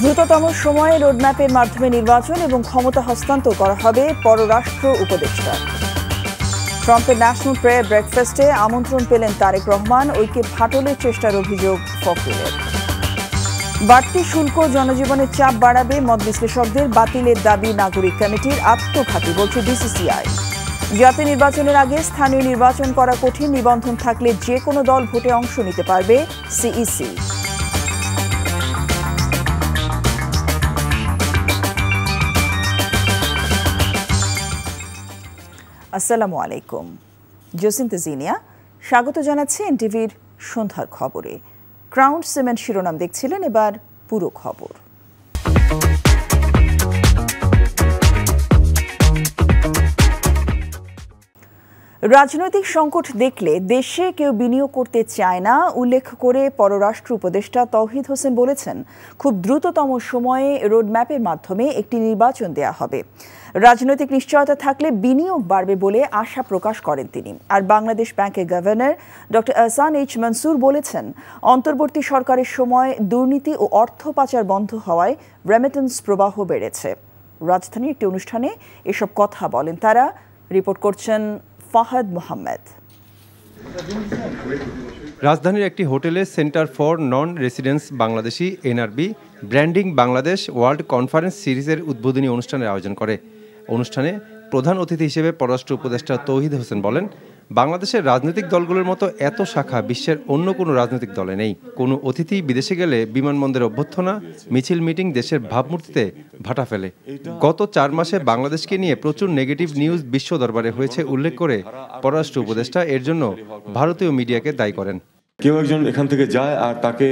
দ্রুততম সময়ে রোডম্যাপের মাধ্যমে নির্বাচন এবং ক্ষমতা হস্তান্তর করা হবে পররাষ্ট্র উপদেষ্টা। ট্রাম্পের ন্যাশনাল প্রেয়ার ব্রেকফাস্টে আমন্ত্রণ পেলেন তারেক রহমান, ঐক্যে ফাটলের চেষ্টার অভিযোগ ফখরুলের। বাড়তি শুল্ক জনজীবনের চাপ বাড়াবে, মত বিশ্লেষকদের বাতিলের দাবি নাগরিক কমিটির, আত্মঘাতী বলছে বিসিসিআই। জাতীয় নির্বাচনের আগে স্থানীয় নির্বাচন করা কঠিন, নিবন্ধন থাকলে যে কোনো দল ভোটে অংশ নিতে পারবে সিইসি। আসসালামু আলাইকুম, জসিন্তা জিনিয়া স্বাগত জানাচ্ছি এনটিভির সন্ধ্যার খবরে। ক্রাউন সিমেন্ট শিরোনাম দেখছিলেন, এবার পুরো খবর। রাজনৈতিক সংকট দেখলে দেশে কেউ বিনিয়োগ করতে চায় না উল্লেখ করে পররাষ্ট্র উপদেষ্টা তৌহিদ হোসেন বলেছেন, খুব দ্রুততম সময়ে রোডম্যাপের মাধ্যমে একটি নির্বাচন দেয়া হবে। রাজনৈতিক নিশ্চয়তা থাকলে বিনিয়োগ বাড়বে বলে আশা প্রকাশ করেন তিনি। আর বাংলাদেশ ব্যাংকের governor doctor Ahsan H Mansur বলেছেন, অন্তর্বর্তী সরকারের সময় দুর্নীতি ও অর্থ পাচার বন্ধ হওয়ায় রেমিটেন্স প্রবাহ বেড়েছে। রাজধানীর একটি অনুষ্ঠানে এসব কথা বলেন তারা। রিপোর্ট করছেন ফাহাদ মোহাম্মদ। রাজধানীর একটি হোটেলে centre for non residence Bangladeshi NRB branding Bangladesh world conference সিরিজের উদ্বোধনী অনুষ্ঠানের আয়োজন করে। অনুষ্ঠানে প্রধান অতিথি হিসেবে পররাষ্ট্র উপদেষ্টা তৌহিদ হোসেন বলেন, বাংলাদেশের রাজনৈতিক দলগুলোর মতো এত শাখা বিশ্বের অন্য কোনো রাজনৈতিক দলে নেই। কোনো অতিথি বিদেশে গেলে বিমানবন্দরের অভ্যর্থনা, মিছিল, মিটিং দেশের ভাবমূর্তিতে ভাটা ফেলে। গত 4 মাসে বাংলাদেশকে নিয়ে প্রচুর নেগেটিভ নিউজ বিশ্ব দরবারে হয়েছে উল্লেখ করে পররাষ্ট্র উপদেষ্টা এর জন্য ভারতীয় মিডিয়াকে দায়ী করেন। কেউ একজন এখান থেকে যায় আর তাকে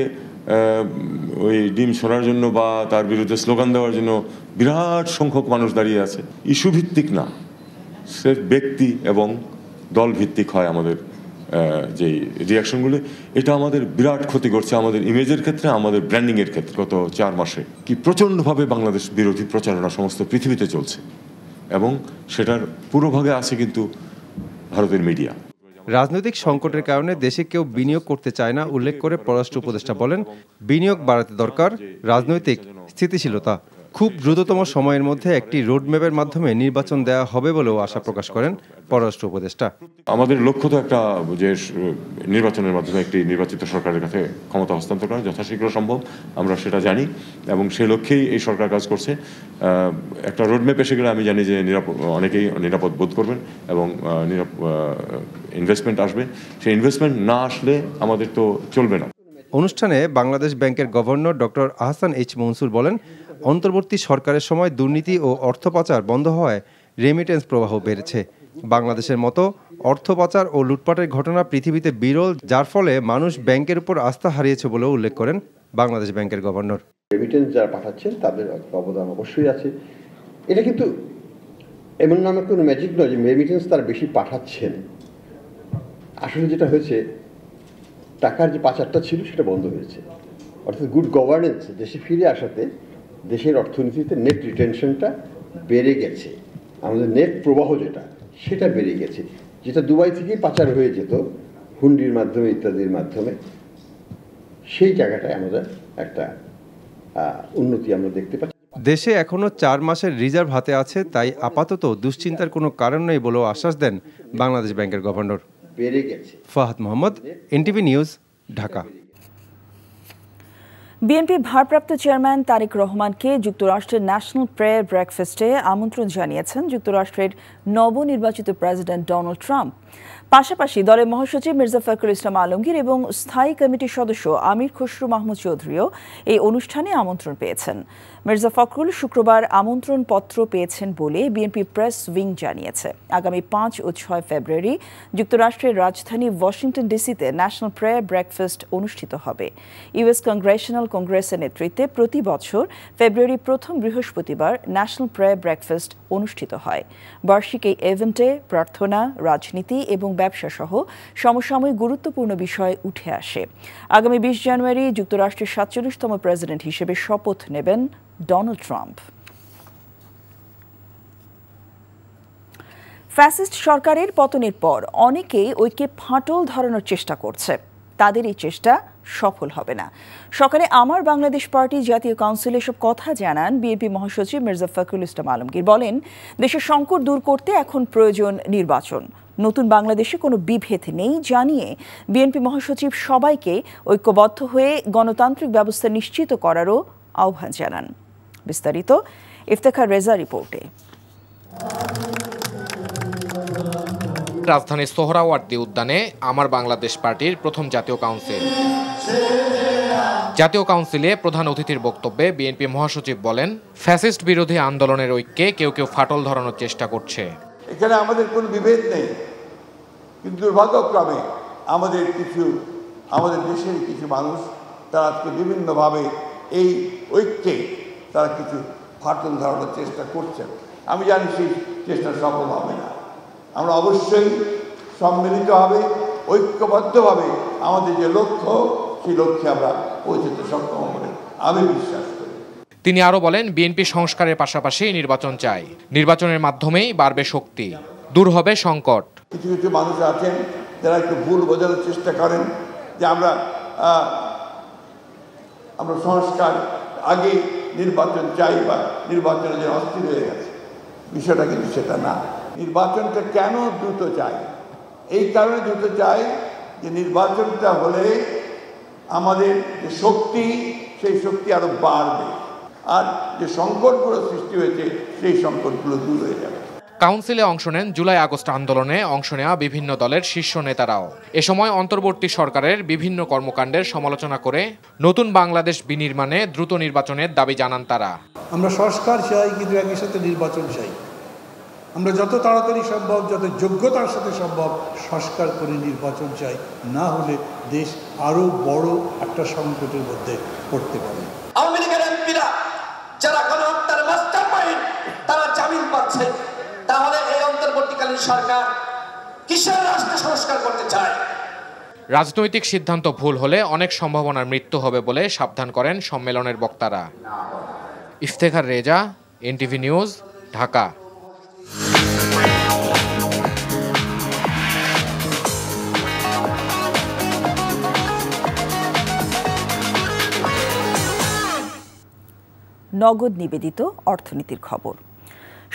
ওই ডিম সরার জন্য বা তার বিরুদ্ধে স্লোগান দেওয়ার জন্য বিরাট সংখ্যক মানুষ দাঁড়িয়ে আছে। ইস্যু ভিত্তিক না, সে ব্যক্তি এবং দল ভিত্তিক হয় আমাদের যে রিয়াকশনগুলো। এটা আমাদের বিরাট ক্ষতি করছে আমাদের ইমেজের ক্ষেত্রে, আমাদের ব্র্যান্ডিংয়ের ক্ষেত্রে। গত 4 মাসে কি প্রচণ্ডভাবে বাংলাদেশ বিরোধী প্রচারণা সমস্ত পৃথিবীতে চলছে এবং সেটার পুরোভাগে আছে কিন্তু ভারতের মিডিয়া। রাজনৈতিক সংকটের কারণে দেশে কেউ বিনিয়োগ করতে চায় না উল্লেখ করে পররাষ্ট্র উপদেষ্টা বলেন, বিনিয়োগ বাড়াতে দরকার রাজনৈতিক স্থিতিশীলতা। খুব দ্রুততম সময়ের মধ্যে একটি রোডম্যাপের মাধ্যমে নির্বাচন দেওয়া হবে বলেও আশা প্রকাশ করেন পররাষ্ট্র উপদেষ্টা। আমাদের লক্ষ্য তো একটা, যে নির্বাচনের মাধ্যমে একটি নির্বাচিত সরকারের কাছে ক্ষমতা হস্তান্তর করা যথাশীঘ্র সম্ভব, আমরা সেটা জানি এবং সেই লক্ষ্যেই এই সরকার কাজ করছে। একটা রোডম্যাপ এসে গেলে আমি জানি যে অনেকেই নিরাপদ বোধ করবেন এবং ইনভেস্টমেন্ট আসবে। সেই ইনভেস্টমেন্ট না আসলে আমাদের তো চলবে না। অনুষ্ঠানে বাংলাদেশ ব্যাংকের governor doctor Ahsan H Mansur বলেন, অন্তর্বর্তী সরকারের সময় দুর্নীতি ও অর্থ পাচার বন্ধ হওয়ায় রেমিটেন্স প্রবাহ বেড়েছে। বাংলাদেশের মতো অর্থ পাচার ও লুটপাটের ঘটনা পৃথিবীতে বিরল, যার ফলে মানুষ ব্যাংকের উপর আস্থা হারিয়েছে বলেও উল্লেখ করেন বাংলাদেশ ব্যাংকের গভর্নর। রেমিটেন্স যারা পাঠাচ্ছেন তাদের অবদান অবশ্যই আছে। এটা কিন্তু এমন নামে কোনো ম্যাজিক নয় যে রেমিটেন্স তারা বেশি পাঠাচ্ছেন। আসলে যেটা হয়েছে, টাকার যে পাচারটা ছিল সেটা বন্ধ হয়েছে। অর্থাৎ গুড গভর্নেন্স দেশে ফিরে আসাতে দেশের অর্থনীতিতে নেট রিটেনশনটা বেড়ে গেছে। আমাদের নেট প্রবাহ যেটা, সেটা বেড়ে গেছে। যেটা দুবাই থেকেই পাচার হয়ে যেত হুন্ডির মাধ্যমে ইত্যাদির মাধ্যমে, সেই জায়গাটায় আমাদের একটা উন্নতি আমরা দেখতে পাচ্ছি। দেশে এখনো 4 মাসের রিজার্ভ হাতে আছে, তাই আপাতত দুশ্চিন্তার কোনো কারণ নেই বলেও আশ্বাস দেন বাংলাদেশ ব্যাংকের গভর্নর। বেড়ে গেছে। Fahad Mohammad, NTV news, Dhaka. বিএনপির ভারপ্রাপ্ত চেয়ারম্যান তারেক রহমানকে যুক্তরাষ্ট্রের ন্যাশনাল প্রেয়ার ব্রেকফাস্টে আমন্ত্রণ জানিয়েছেন যুক্তরাষ্ট্রের নবনির্বাচিত প্রেসিডেন্ট ডোনাল্ড ট্রাম্প। পাশাপাশি দলের মহাসচিব মির্জা ফখরুল ইসলাম আলমগীর এবং স্থায়ী কমিটির সদস্য আমির খসরু মাহমুদ চৌধুরীও এই অনুষ্ঠানে আমন্ত্রণ পেয়েছেন। মির্জা ফখরুল শুক্রবার আমন্ত্রণ পত্র পেয়েছেন বলে বিএনপি প্রেস উইং জানিয়েছে। আগামী 5 ও 6 ফেব্রুয়ারি যুক্তরাষ্ট্রের রাজধানী ওয়াশিংটন ডিসিতে ন্যাশনাল প্রেয়ার ব্রেকফাস্ট অনুষ্ঠিত হবে। ইউএস কংগ্রেশনাল কংগ্রেসের নেতৃত্বে প্রতি বছর ফেব্রুয়ারি 1ম বৃহস্পতিবার ন্যাশনাল প্রেয়ার ব্রেকফাস্ট অনুষ্ঠিত হয়। বার্ষিক এই ইভেন্টে প্রার্থনা, রাজনীতি এবং ব্যবসা সহ সমসাময়িক গুরুত্বপূর্ণ বিষয় উঠে আসে। আগামী 20 জানুয়ারি যুক্তরাষ্ট্রের 47তম প্রেসিডেন্ট হিসেবে শপথ নেবেন ডোনাল্ড ট্রাম্প। ফ্যাসিস্ট সরকারের পতনের পর অনেকেই ঐক্যে ফাটল ধরানোর চেষ্টা করছে। তাদের এই চেষ্টা সফল হবে না। সকালে আমার বাংলাদেশ পার্টি জাতীয় কাউন্সিলে এসব কথা জানান বিএনপি মহাসচিব মির্জা ফখরুল ইসলাম আলমগীর। বলেন, দেশের সংকট দূর করতে এখন প্রয়োজন নির্বাচন। নতুন বাংলাদেশে কোনো বিভেদ নেই জানিয়ে বিএনপি মহাসচিব সবাইকে ঐক্যবদ্ধ হয়ে গণতান্ত্রিক ব্যবস্থা নিশ্চিত করারও আহ্বান জানান। বিস্তারিত ইফতেখার রেজা রিপোর্টে। রাজধানীর সোহরাওয়ার্দী উদ্যানে আমার বাংলাদেশ পার্টির প্রথম জাতীয় কাউন্সিল। জাতীয় কাউন্সিলে প্রধান অতিথির বক্তব্যে বিএনপি মহাসচিব বলেন, ফ্যাসিস্ট বিরোধী আন্দোলনের ঐক্যে কেউ কেউ ফাটল ধরানোর চেষ্টা করছে। এখানে আমাদের কোনো বিভেদ নেই, কিন্তু দুর্ভাগ্যক্রমে আমাদের দেশের কিছু মানুষ তারা আজকে বিভিন্নভাবে এই ঐক্যে তারা কিছু ফাটল ধরানোর চেষ্টা করছেন। আমি জানি সেই চেষ্টা সফল হবে না। আমরা অবশ্যই সম্মিলিতভাবে ঐক্যবদ্ধভাবে আমাদের যে লক্ষ্য, সেই লক্ষ্যে আমরা পৌঁছতে সক্ষম বলে আমি বিশ্বাস করি। তিনি আরও বলেন, বিএনপি সংস্কারের পাশাপাশি নির্বাচন চায়। নির্বাচনের মাধ্যমেই বাড়বে শক্তি, দূর হবে সংকট। কিছু কিছু মানুষ আছেন যারা একটু ভুল বোঝানোর চেষ্টা করেন যে আমরা সংস্কার আগে নির্বাচন চাই বা নির্বাচনের জন্য অস্থির হয়ে গেছে। বিষয়টা কিন্তু সেটা না। নির্বাচনটা কেন দ্রুত চাই? এই কারণে দ্রুত চাই যে নির্বাচনটা হলে আমাদের যে শক্তি, সেই শক্তি আরো বাড়বে, আর যে সংকটগুলো সৃষ্টি হয়েছে সেই সংকটগুলো দূর হয়ে যাবে। কাউন্সিলে অংশ নেন জুলাই আগস্ট আন্দোলনে অংশ নেওয়া বিভিন্ন দলের শীর্ষ নেতারাও। এ সময় অন্তর্বর্তী সরকারের বিভিন্ন কর্মকাণ্ডের সমালোচনা করে নতুন বাংলাদেশ বিনির্মাণে দ্রুত নির্বাচনের দাবি জানান তারা। আমরা সংস্কার চাই, কিন্তু একই সাথে নির্বাচন চাই। আমরা যত তাড়াতাড়ি সম্ভব, যত যোগ্যতার সাথে সম্ভব সংস্কার করে নির্বাচন চাই, না হলে দেশ আরো বড় একটা সংকটের মধ্যে পড়তে পারে। আওয়ামী লীগের এমপিরা যারা গণহত্যার মাস্টারমাইন্ড, তারা জামিন পাচ্ছে। তাহলে এই অন্তর্বর্তীকালীন সরকার কিসের রাষ্ট্র সংস্কার করতে চায়? রাজনৈতিক সিদ্ধান্ত ভুল হলে অনেক সম্ভাবনার মৃত্যু হবে বলে সাবধান করেন সম্মেলনের বক্তারা। Iftekhar Reza, NTV news, Dhaka. নগদ নিবেদিত অর্থনীতির খবর।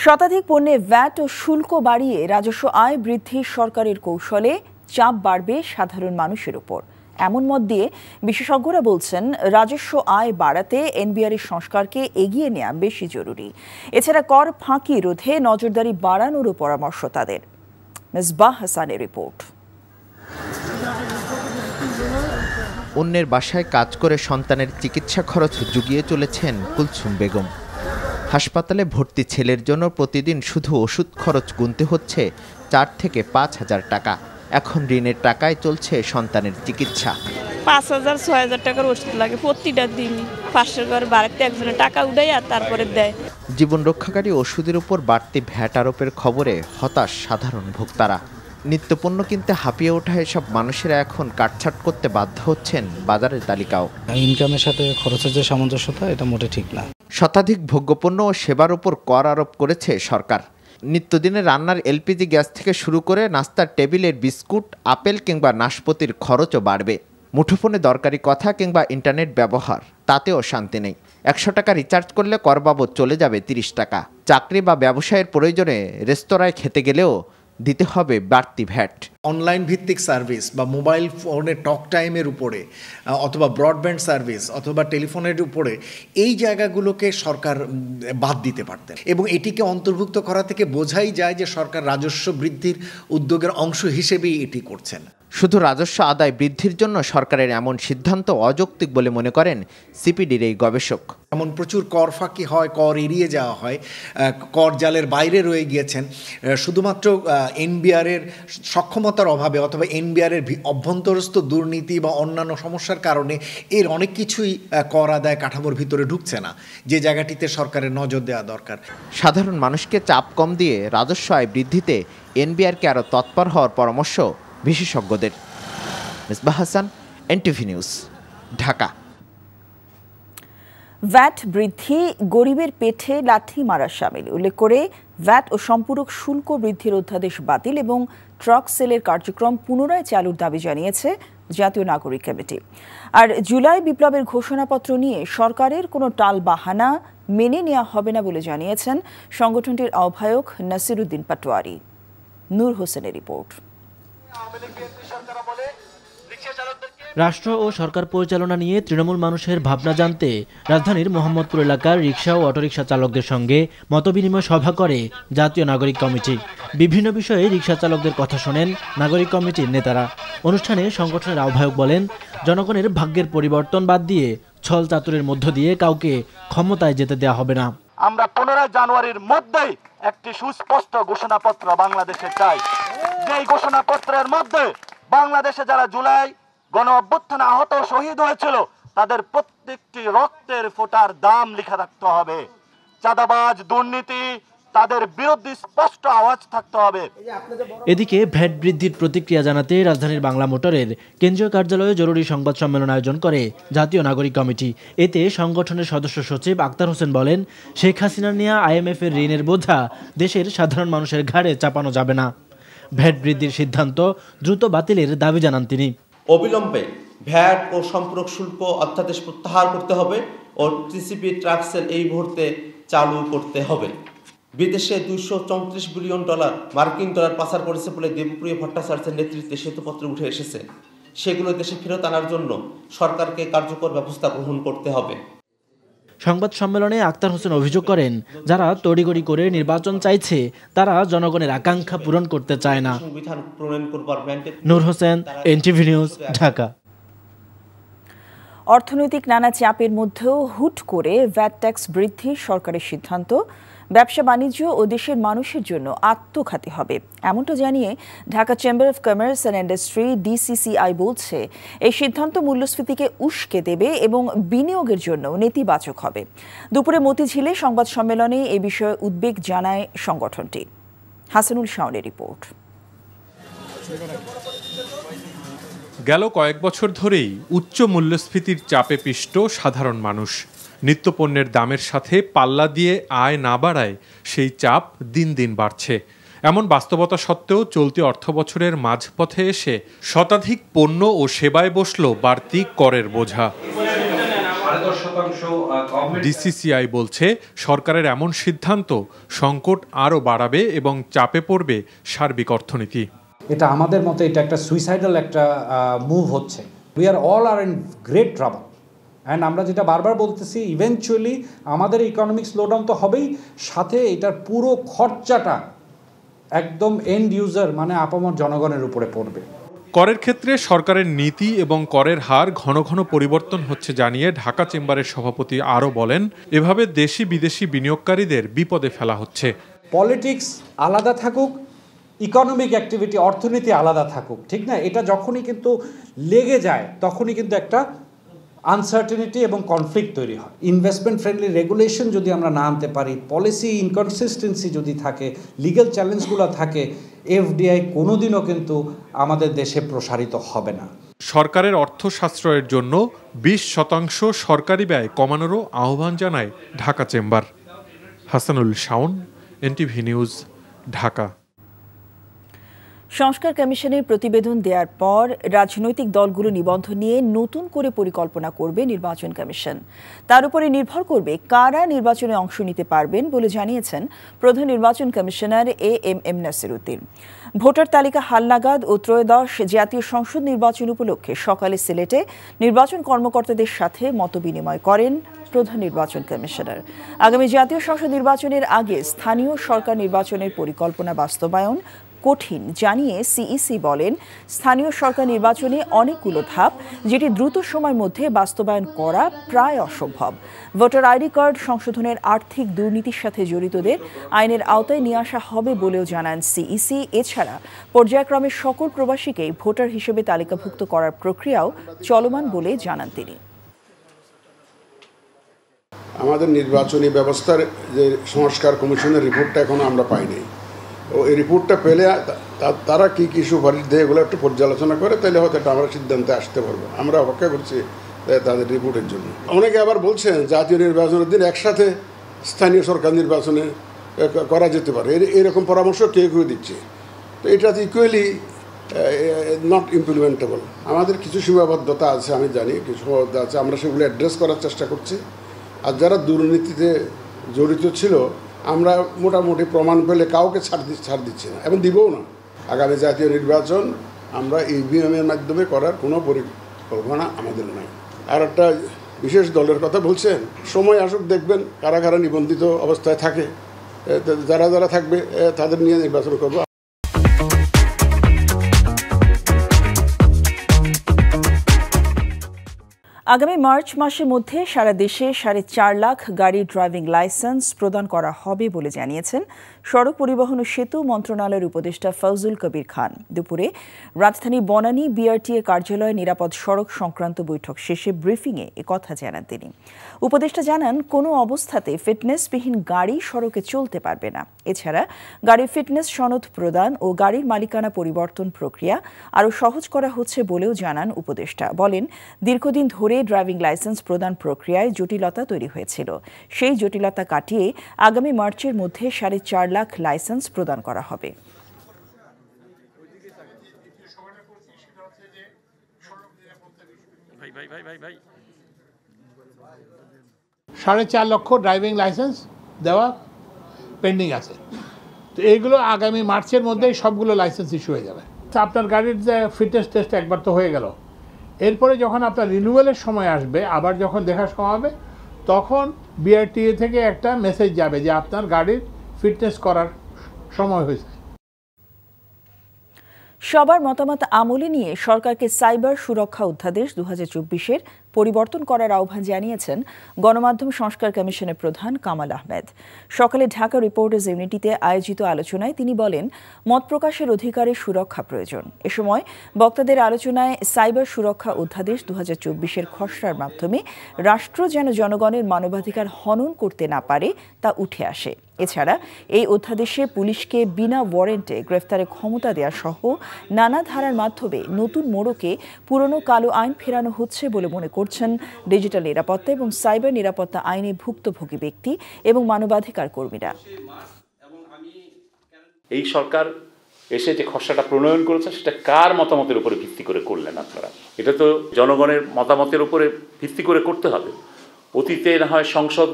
শতাধিক পণ্যে ভ্যাট ও শুল্ক বাড়িয়ে রাজস্ব আয় বৃদ্ধির সরকারের কৌশলে চাপ বাড়বে সাধারণ মানুষের উপর। এমন মত দিয়ে বিশেষজ্ঞরা বলছেন, রাজস্ব আয় বাড়াতে এনবিআরের সংস্কারকে এগিয়ে নেওয়া বেশি জরুরি। এছাড়া কর ফাঁকি রোধে নজরদারি বাড়ানোরও পরামর্শ তাদের। মিসবাহ হাসানের রিপোর্ট। অন্যের বাসায় কাজ করে সন্তানের চিকিৎসা খরচ জুগিয়ে চলেছেন কুলসুম বেগম। হাসপাতালে ভর্তি ছেলের জন্য প্রতিদিন শুধু ওষুধ খরচ গুনতে হচ্ছে 4 থেকে 5 হাজার টাকা। এখন ঋণের টাকায় চলছে সন্তানের চিকিৎসা। 5,000-6,000 টাকার ওষুধ লাগে প্রতিটা দিনই। 500 করে বাড়াতে একজনের টাকা উঠায় আর তারপরে দেয়। জীবন রক্ষাকারী ওষুধের উপর বাড়তি ভ্যাট আরোপের খবরে হতাশ সাধারণ ভোক্তারা। নিত্যপণ্য কিনতে হাঁপিয়ে ওঠা এসব মানুষেরা এখন কাটছাট করতে বাধ্য হচ্ছেন বাজারের তালিকাও। ইনকামের সাথে খরচের যে সামঞ্জস্যতা, এটা মোটে ঠিক না। শতাধিক ভোগ্যপণ্য ও সেবার উপর কর আরোপ করেছে সরকার। নিত্যদিনের রান্নার এলপিজি গ্যাস থেকে শুরু করে নাস্তার টেবিলের বিস্কুট, আপেল কিংবা নাশপাতির খরচও বাড়বে। মুঠোফোনে দরকারি কথা কিংবা ইন্টারনেট ব্যবহার, তাতেও শান্তি নেই। 100 টাকা রিচার্জ করলে কর বাবদ চলে যাবে 30 টাকা। চাকরি বা ব্যবসায়ের প্রয়োজনে রেস্তোরাঁয় খেতে গেলেও দিতে হবে বাড়তি ভ্যাট। অনলাইন ভিত্তিক সার্ভিস বা মোবাইল ফোনে টক টাইমের উপরে অথবা ব্রডব্যান্ড সার্ভিস অথবা টেলিফোনের উপরে এই জায়গাগুলোকে সরকার বাদ দিতে পারতেন, এবং এটিকে অন্তর্ভুক্ত করা থেকে বোঝাই যায় যে সরকার রাজস্ব বৃদ্ধির উদ্যোগের অংশ হিসেবেই এটি করছেন। শুধু রাজস্ব আদায় বৃদ্ধির জন্য সরকারের এমন সিদ্ধান্ত অযৌক্তিক বলে মনে করেন সিপিডির এই গবেষক। এমন প্রচুর কর ফাঁকি হয়, কর এড়িয়ে যাওয়া হয়, কর জালের বাইরে রয়ে গিয়েছেন শুধুমাত্র এনবিআরের সক্ষমতার অভাবে অথবা এনবিআরের অভ্যন্তরস্থ দুর্নীতি বা অন্যান্য সমস্যার কারণে এর অনেক কিছুই কর আদায় কাঠামোর ভিতরে ঢুকছে না, যে জায়গাটিতে সরকারের নজর দেওয়া দরকার। সাধারণ মানুষকে চাপ কম দিয়ে রাজস্ব আয় বৃদ্ধিতে এনবিআরকে আরও তৎপর হওয়ার পরামর্শ বিশেষজ্ঞদের। Misbah Hasan, NTV news, Dhaka. VAT বৃদ্ধি গরিবের পেটে লাঠি মারা শামিল উল্লেখ করে ভ্যাট ও সম্পূরক শুল্ক বৃদ্ধির অধ্যাদেশ বাতিল এবং ট্রাক সেলের কার্যক্রম পুনরায় চালুর দাবি জানিয়েছে জাতীয় নাগরিক কমিটি। আর জুলাই বিপ্লবের ঘোষণাপত্র নিয়ে সরকারের কোনো টালবাহানা মেনে নেওয়া হবে না বলে জানিয়েছেন সংগঠনটির আহ্বায়ক নাসিরুদ্দিন পাটোয়ারি। নূর হোসেনের রিপোর্ট। রাষ্ট্র ও সরকার পরিচালনা নিয়ে তৃণমূল মানুষের ভাবনা জানতে রাজধানীর মোহাম্মদপুর এলাকার রিকশা ও অটোরিকশা চালকদের সঙ্গে মতবিনিময় সভা করে জাতীয় নাগরিক কমিটি। বিভিন্ন বিষয়ে রিকশা চালকদের কথা শোনেন নাগরিক কমিটির নেতারা। অনুষ্ঠানে সংগঠনের আহ্বায়ক বলেন, জনগণের ভাগ্যের পরিবর্তন বাদ দিয়ে ছল চাতুরের মধ্য দিয়ে কাউকে ক্ষমতায় যেতে দেওয়া হবে না। আমরা 15 জানুয়ারির মধ্যেই একটি সুস্পষ্ট ঘোষণাপত্র বাংলাদেশে চাই, যেই ঘোষণাপত্রের মধ্যে বাংলাদেশে যারা জুলাই গণ অভ্যুত্থানে আহত শহীদ হয়েছিল তাদের প্রত্যেকটি রক্তের ফোঁটার দাম লেখা রাখতে হবে। চাঁদাবাজ, দুর্নীতি, তাদের বিরুদ্ধে স্পষ্ট আওয়াজ থাকতে হবে। এদিকে ভ্যাট বৃদ্ধির প্রতিক্রিয়া জানাতে রাজধানীর বাংলা মোটরের কেন্দ্রীয় কার্যালয়ে জরুরি সংবাদ সম্মেলন আয়োজন করে জাতীয় নাগরিক কমিটি। এতে সংগঠনের সদস্য সচিব আক্তার হোসেন বলেন, শেখ হাসিনা নেয়া IMF এর ঋণের বোঝা দেশের সাধারণ মানুষের ঘাড়ে চাপানো যাবে না। ভ্যাট বৃদ্ধির সিদ্ধান্ত দ্রুত বাতিলের দাবি জানান তিনি। অবিলম্বে ভ্যাট ও সম্পূরক শুল্ক অধ্যাদেশ প্রত্যাহার করতে হবে ও TCP ট্রাকসেল এই মুহূর্তে চালু করতে হবে। বিদেশে $234 বিলিয়ন মার্কিন ডলার পাচার করেছে বলে দেবপ্রিয় ভট্টাচার্যের নেতৃত্বে শ্বেতপত্র উঠে এসেছে। সেগুলো দেশে ফেরত আনার জন্য সরকারকে কার্যকর ব্যবস্থা গ্রহণ করতে হবে। সংবাদ সম্মেলনে আক্তার হোসেন অভিযোগ করেন, যারা তড়িগড়ি করে নির্বাচন চাইছে তারা জনগণের আকাঙ্ক্ষা পূরণ করতে চায় না। নূর হোসেন, NTV নিউজ, ঢাকা। অর্থনৈতিক নানা চাপের মধ্যেও হুট করে ভ্যাট ট্যাক্স বৃদ্ধির সরকারের সিদ্ধান্ত ব্যবসা বাণিজ্য ও দেশের মানুষের জন্য আত্মঘাতী হবে, এমনটা জানিয়ে Dhaka chamber of commerce and industry DCCI বলছে, এই সিদ্ধান্ত মূল্যস্ফীতিকে উস্কে দেবে এবং বিনিয়োগের জন্য নেতিবাচক হবে। দুপুরে মতিঝিলে সংবাদ সম্মেলনে এ বিষয়ে উদ্বেগ জানায় সংগঠনটি। হাসানুল শাওনের রিপোর্ট। গেল কয়েক বছর ধরেই উচ্চ মূল্যস্ফীতির চাপে পিষ্ট সাধারণ মানুষ। নিত্যপণ্যের দামের সাথে পাল্লা দিয়ে আয় না বাড়ায় সেই চাপ দিন দিন বাড়ছে। এমন বাস্তবতা সত্ত্বেও চলতি অর্থবছরের মাঝপথে এসে শতাধিক পণ্য ও সেবায় বসল বাড়তি করের বোঝা। DCCI বলছে, সরকারের এমন সিদ্ধান্ত সংকট আরও বাড়াবে এবং চাপে পড়বে সার্বিক অর্থনীতি। এটা আমাদের মতে এটা একটা সুইসাইডাল একটা মুভ হচ্ছে। We are all are in great trouble. And আমরা যেটা বারবার বলতেছি, ইভেনচুয়ালি আমাদের ইকোনমিক স্লোডাউন তো হবেই, সাথে এটার পুরো খরচাটা একদম এন্ড ইউজার মানে আপামর জনগণের উপরে পড়বে। করের ক্ষেত্রে সরকারের নীতি এবং করের হার ঘন ঘন পরিবর্তন হচ্ছে জানিয়ে ঢাকা চেম্বারের সভাপতি আরও বলেন, এভাবে দেশি বিদেশি বিনিয়োগকারীদের বিপদে ফেলা হচ্ছে। পলিটিক্স আলাদা থাকুক, ইকোনমিক অ্যাক্টিভিটি অর্থনীতি আলাদা থাকুক, ঠিক না? এটা যখনই কিন্তু লেগে যায় তখনই কিন্তু একটা আনসার্টেনিটি এবং কনফ্লিক্ট তৈরি হয়। ইনভেস্টমেন্ট ফ্রেন্ডলি রেগুলেশন যদি আমরা না আনতে পারি, পলিসি ইনকনসিস্টেন্সি যদি থাকে, লিগ্যাল চ্যালেঞ্জগুলো থাকে, FDI কোনোদিনও কিন্তু আমাদের দেশে প্রসারিত হবে না। সরকারের অর্থ সাশ্রয়ের জন্য 20% সরকারি ব্যয় কমানোরও আহ্বান জানায় Dhaka chamber. Hasanul Shaon, NTV news, Dhaka. সংস্কার কমিশনের প্রতিবেদন দেওয়ার পর রাজনৈতিক দলগুলো নিবন্ধন নিয়ে নতুন করে পরিকল্পনা করবে নির্বাচন কমিশন। তার উপরে নির্ভর করবে কারা নির্বাচনে অংশ নিতে পারবেন বলে জানিয়েছেন প্রধান নির্বাচন কমিশনার AMM নাসিরউদ্দিন। ভোটার তালিকা হালনাগাদ ও ত্রয়োদশ জাতীয় সংসদ নির্বাচন উপলক্ষে সকালে সিলেটে নির্বাচন কর্মকর্তাদের সাথে মতবিনিময় করেন প্রধান নির্বাচন কমিশনার। আগামী জাতীয় সংসদ নির্বাচনের আগে স্থানীয় সরকার নির্বাচনের পরিকল্পনা বাস্তবায়ন কঠিন জানিয়ে CEC বলেন, স্থানীয় সরকার নির্বাচনে অনেকগুলো ধাপ, যেটি দ্রুত সময়ের মধ্যে বাস্তবায়ন করা প্রায় অসম্ভব। ভোটার ID কার্ড সংশোধনের আর্থিক দুর্নীতির সাথে জড়িতদের আইনের আওতায় নিয়ে আসা হবে বলেও জানান CEC। এছাড়া পর্যায়ক্রমে সকল প্রবাসীকেই ভোটার হিসেবে তালিকাভুক্ত করার প্রক্রিয়াও চলমান বলে জানান তিনি। আমাদের নির্বাচনী ব্যবস্থার যে সংস্কার কমিশনের রিপোর্টটা এখনো আমরা পাইনি। ও এই রিপোর্টটা পেলে তারা কী কী সুপারিশ দেয় এগুলো একটু পর্যালোচনা করে, তাহলে হয়তো একটা আমরা সিদ্ধান্তে আসতে পারবো। আমরা অপেক্ষা করছি তাদের রিপোর্টের জন্য। অনেকে আবার বলছেন জাতীয় নির্বাচনের দিন একসাথে স্থানীয় সরকার নির্বাচনে করা যেতে পারে, এরকম পরামর্শ কেউ কেউ দিচ্ছে। তো এটা ইকুয়ালি নট ইমপ্লিমেন্টেবল। আমাদের কিছু সীমাবদ্ধতা আছে, আমি জানি কিছু সীমাবদ্ধতা আছে, আমরা সেগুলো অ্যাড্রেস করার চেষ্টা করছি। আর যারা দুর্নীতিতে জড়িত ছিল আমরা মোটামুটি প্রমাণ পেলে কাউকে ছাড় দিচ্ছি না এবং দিবও না। আগামী জাতীয় নির্বাচন আমরা ইভিএমের মাধ্যমে করার কোনো পরিকল্পনা আমাদের নাই। আর একটা বিশেষ দলের কথা বলছেন, সময় আসুক দেখবেন কারা কারা নিবন্ধিত অবস্থায় থাকে, যারা যারা থাকবে তাদের নিয়ে নির্বাচন করবো। আগামী মার্চ মাসের মধ্যে সারা দেশে 4.5 লাখ গাড়ির ড্রাইভিং লাইসেন্স প্রদান করা হবে বলে জানিয়েছেন সড়ক পরিবহন ও সেতু মন্ত্রণালয়ের উপদেষ্টা ফজলুল কবির খান। দুপুরে রাজধানী বনানী বিআরটিএ কার্যালয়ে নিরাপদ সড়ক সংক্রান্ত বৈঠক শেষে ব্রিফিংয়ে একথা জানান তিনি। উপদেষ্টা জানান, কোনো অবস্থাতে ফিটনেসবিহীন গাড়ি সড়কে চলতে পারবে না। এছাড়া গাড়ির ফিটনেস সনদ প্রদান ও গাড়ির মালিকানা পরিবর্তন প্রক্রিয়া আরও সহজ করা হচ্ছে বলেও জানান উপদেষ্টা। বলেন, দীর্ঘদিন ধরে ড্রাইভিং লাইসেন্স প্রদান প্রক্রিয়ায় জটিলতা তৈরি হয়েছিল। সেই জটিলতা কাটিয়ে আগামী মার্চের মধ্যে 4.5 লাখ লাইসেন্স প্রদান করা হবে। 4.5 লক্ষ ড্রাইভিং লাইসেন্স দেওয়া পেন্ডিং আছে। তো এইগুলো আগামী মার্চের মধ্যেই সবগুলো লাইসেন্স ইস্যু হয়ে যাবে। আপনার গাড়ির যে ফিটনেস টেস্ট একবার তো হয়ে গেল, এরপরে যখন আপনার রিনিউয়ালের সময় আসবে, আবার যখন দেখা সময় হবে, তখন বিআরটিএ থেকে একটা মেসেজ যাবে যে আপনার গাড়ির ফিটনেস করার সময় হয়েছে। সবার মতামত আমলে নিয়ে সরকারকে সাইবার সুরক্ষা অধ্যাদেশ 2024-এর পরিবর্তন করার আহ্বান জানিয়েছেন গণমাধ্যম সংস্কার কমিশনের প্রধান কামাল আহমেদ। সকালে ঢাকা রিপোর্টার্স ইউনিটিতে আয়োজিত আলোচনায় তিনি বলেন, মত প্রকাশের অধিকারের সুরক্ষা প্রয়োজন। এ সময় বক্তাদের আলোচনায় সাইবার সুরক্ষা অধ্যাদেশ 2024-এর খসড়ার মাধ্যমে রাষ্ট্র যেন জনগণের মানবাধিকার হনন করতে না পারে তা উঠে আসে। এছাড়া এই অধ্যাদেশে পুলিশকে বিনা ওয়ারেন্টে গ্রেফতারের ক্ষমতা দেওয়া সহ নানা ধারার মাধ্যমে নতুন মোড়কে পুরনো কালো আইন ফেরানো হচ্ছে বলে মনে করছেন ডিজিটাল নিরাপত্তা এবং সাইবার নিরাপত্তা আইনে ভুক্তভোগী ব্যক্তি এবং মানবাধিকার কর্মীরা। এই সরকার এসে যে খসড়াটা প্রণয়ন করেছে সেটা কার মতামতের উপরে ভিত্তি করে করলেন আপনারা? এটা তো জনগণের মতামতের উপরে ভিত্তি করে করতে হবে। অতীতে না হয় সংসদ,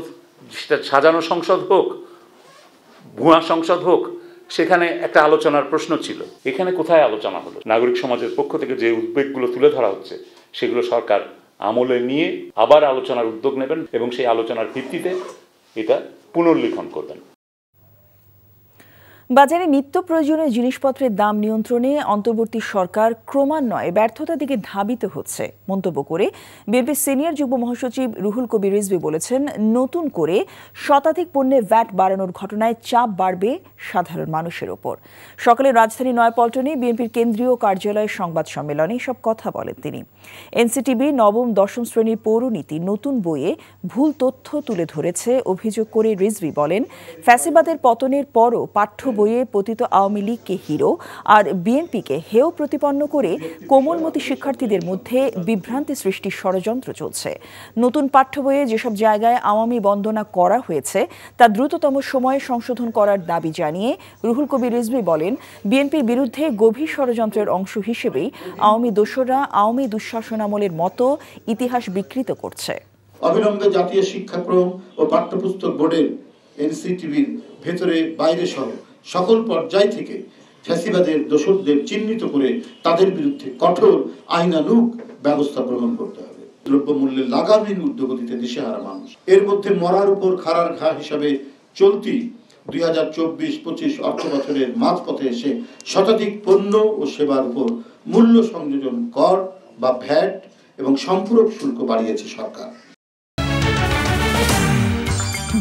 সেটা সাজানো সংসদ হোক, ভুয়া সংসদ হোক, সেখানে একটা আলোচনার প্রশ্ন ছিল। এখানে কোথায় আলোচনা হলো? নাগরিক সমাজের পক্ষ থেকে যে উদ্বেগগুলো তুলে ধরা হচ্ছে সেগুলো সরকার আমলে নিয়ে আবার আলোচনার উদ্যোগ নেবেন এবং সেই আলোচনার ভিত্তিতে এটা পুনর্লিখন করবেন। বাজারে নিত্য প্রয়োজনীয় জিনিসপত্রের দাম নিয়ন্ত্রণে অন্তর্বর্তী সরকার ক্রমান্বয়ে ব্যর্থতার দিকে ধাবিত হচ্ছে মন্তব্য করে বিএনপির সিনিয়র যুগ্ম মহাসচিব রুহুল কবির রিজভী বলেছেন, নতুন করে শতাধিক পণ্যে ভ্যাট বাড়ানোর ঘটনায় চাপ বাড়বে সাধারণ মানুষের ওপর। সকালে রাজধানী নয়াপল্টনে বিএনপির কেন্দ্রীয় কার্যালয়ে সংবাদ সম্মেলনে সব কথা বলেন তিনি। এনসিটিবি নবম দশম শ্রেণীর পৌরনীতি নতুন বইয়ে ভুল তথ্য তুলে ধরেছে অভিযোগ করে রিজভী বলেন, ফ্যাসিবাদের পতনের পরও পাঠ্য বইয়ে পতিত আওয়ামী লীগকে হিরো আর বিএনপিকে হেয় প্রতিপন্ন করে কোমলমতি শিক্ষার্থীদের মধ্যে বিভ্রান্তি সৃষ্টির ষড়যন্ত্র চলছে। নতুন পাঠ্য বইয়ে যেসব জায়গায় আওয়ামী বন্দনা করা হয়েছে তা দ্রুততম সময়ে সংশোধন করার দাবি জানিয়ে রুহুল কবির রিজভী বলেন, বিএনপির বিরুদ্ধে গভীর ষড়যন্ত্রের অংশ হিসেবেই আওয়ামী দোসররা আওয়ামী দুঃশাসনামলের মতো ইতিহাস বিকৃত করছে। অবিলম্বে জাতীয় শিক্ষাক্রম ও পাঠ্যপুস্তক বোর্ডের এনসিটিভির ভেতরে বাইরে সহ সকল পর্যায় থেকে ফ্যাসিবাদের দোষরদের চিহ্নিত করে তাদের বিরুদ্ধে কঠোর আইনানুগ ব্যবস্থা গ্রহণ করতে হবে। দ্রব্যমূল্যের লাগামহীন ঊর্ধ্বগতিতে দিশেহারা মানুষ, এর মধ্যে মরার উপর খাড়ার ঘা হিসাবে চলতি 2024-25 অর্থ বছরের মাঝপথে এসে শতাধিক পণ্য ও সেবার উপর মূল্য সংযোজন কর বা ভ্যাট এবং সম্পূরক শুল্ক বাড়িয়েছে সরকার।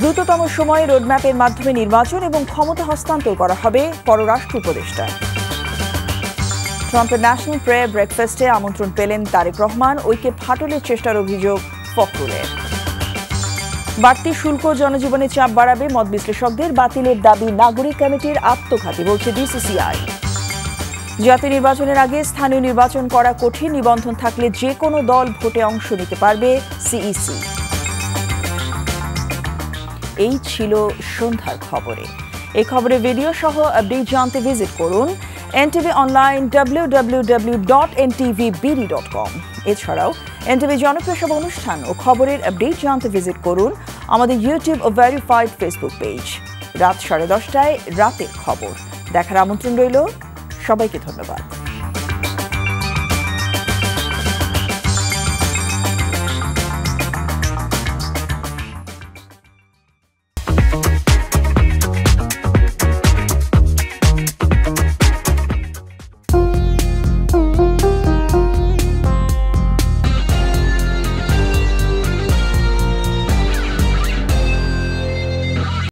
দ্রুততম সময়ে রোডম্যাপের মাধ্যমে নির্বাচন এবং ক্ষমতা হস্তান্তর করা হবে পররাষ্ট্র উপদেষ্টা। ট্রাম্পের ন্যাশনাল প্রেয়ার ব্রেকফাস্টে আমন্ত্রণ পেলেন তারেক রহমান, ঐক্যে ফাটলের চেষ্টার অভিযোগ ফখরুলের। বাড়তি শুল্ক জনজীবনে চাপ বাড়াবে মত বিশ্লেষকদের, বাতিলের দাবি নাগরিক কমিটির আত্মঘাতী বলছে ডিসিসিআই। জাতীয় নির্বাচনের আগে স্থানীয় নির্বাচন করা কঠিন, নিবন্ধন থাকলে যে কোনো দল ভোটে অংশ নিতে পারবে সিইসি। এই ছিল সন্ধ্যার খবরে। এই খবরের ভিডিও সহ আপডেট জানতে ভিজিট করুন এনটিভি অনলাইন www.ntvbd.com। এছাড়াও এনটিভি জনপ্রিয় সব অনুষ্ঠান ও খবরের আপডেট জানতে ভিজিট করুন আমাদের ইউটিউব ও ভেরিফাইড ফেসবুক পেজ। রাত 10:30টায় রাতের খবর দেখার আমন্ত্রণ রইল। সবাইকে ধন্যবাদ।